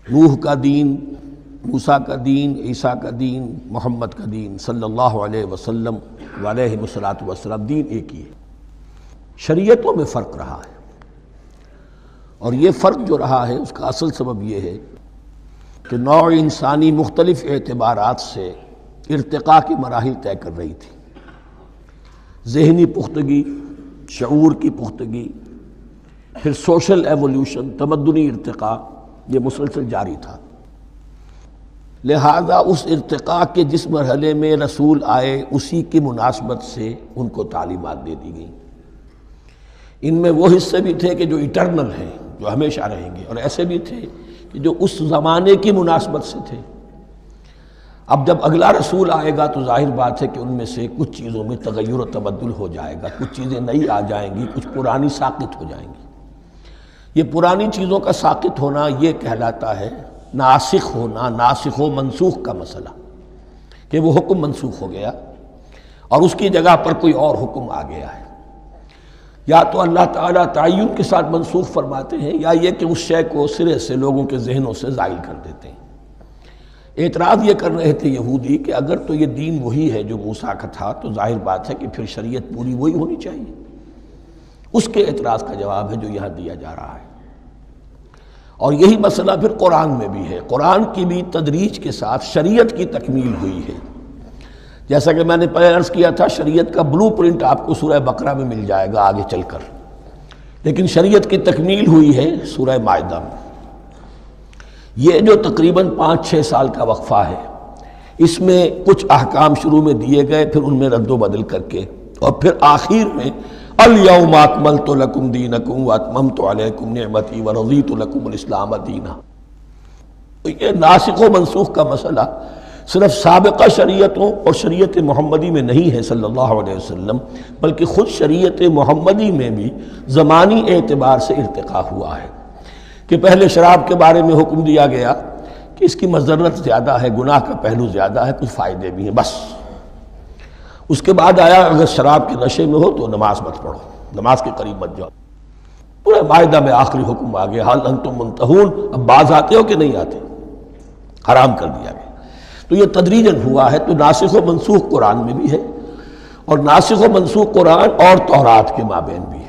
نوح کا دین، موسیٰ کا دین، عیسیٰ کا دین، محمد کا دین صلی اللہ علیہ وسلم وعلیہ الصلوۃ دین ایک ہی ہے۔ شریعتوں میں فرق رہا ہے، اور یہ فرق جو رہا ہے اس کا اصل سبب یہ ہے کہ نوع انسانی مختلف اعتبارات سے ارتقاء کی مراحل طے کر رہی تھی۔ ذہنی پختگی، شعور کی پختگی، پھر سوشل ایولیوشن، تمدنی ارتقاء، یہ مسلسل جاری تھا۔ لہذا اس ارتقاء کے جس مرحلے میں رسول آئے اسی کی مناسبت سے ان کو تعلیمات دے دی گئیں۔ ان میں وہ حصے بھی تھے کہ جو ایٹرنل ہیں، جو ہمیشہ رہیں گے، اور ایسے بھی تھے کہ جو اس زمانے کی مناسبت سے تھے۔ اب جب اگلا رسول آئے گا تو ظاہر بات ہے کہ ان میں سے کچھ چیزوں میں تغیر و تبدل ہو جائے گا، کچھ چیزیں نئی آ جائیں گی، کچھ پرانی ساقط ہو جائیں گی۔ یہ پرانی چیزوں کا ساقط ہونا یہ کہلاتا ہے ناسخ ہونا، ناسخ و منسوخ کا مسئلہ، کہ وہ حکم منسوخ ہو گیا اور اس کی جگہ پر کوئی اور حکم آ گیا ہے۔ یا تو اللہ تعالیٰ تعین کے ساتھ منسوخ فرماتے ہیں، یا یہ کہ اس شے کو سرے سے لوگوں کے ذہنوں سے زائل کر دیتے ہیں۔ اعتراض یہ کر رہے تھے یہودی کہ اگر تو یہ دین وہی ہے جو موسیٰ کا تھا تو ظاہر بات ہے کہ پھر شریعت پوری وہی ہونی چاہیے۔ اس کے اعتراض کا جواب ہے جو یہاں دیا جا رہا ہے، اور یہی مسئلہ پھر قرآن میں بھی ہے۔ قرآن کی بھی تدریج کے ساتھ شریعت کی تکمیل ہوئی ہے۔ جیسا کہ میں نے پہلے عرض کیا تھا، شریعت کا بلو پرنٹ آپ کو سورہ بقرہ میں مل جائے گا آگے چل کر، لیکن شریعت کی تکمیل ہوئی ہے سورہ مائدہ میں۔ یہ جو تقریباً 5-6 سال کا وقفہ ہے، اس میں کچھ احکام شروع میں دیے گئے، پھر ان میں رد و بدل کر کے، اور پھر آخر میں الیوم اکملت لکم دینکم واتممت علیکم نعمتی ورضیت لکم الاسلام دینا۔ تو یہ ناسخ و منسوخ کا مسئلہ صرف سابقہ شریعتوں اور شریعت محمدی میں نہیں ہے صلی اللہ علیہ وسلم، بلکہ خود شریعت محمدی میں بھی زمانی اعتبار سے ارتقاء ہوا ہے۔ کہ پہلے شراب کے بارے میں حکم دیا گیا کہ اس کی مضرت زیادہ ہے، گناہ کا پہلو زیادہ ہے، کچھ فائدے بھی ہیں، بس۔ اس کے بعد آیا اگر شراب کے نشے میں ہو تو نماز مت پڑھو، نماز کے قریب مت جاؤ۔ پورے مائدہ میں آخری حکم آ گیا، حال انتم منتہون، اب باز آتے ہو کہ نہیں آتے، حرام کر دیا گیا۔ تو یہ تدریجاً ہوا ہے۔ تو ناسخ و منسوخ قرآن میں بھی ہے، اور ناسخ و منسوخ قرآن اور تورات کے مابین بھی ہے۔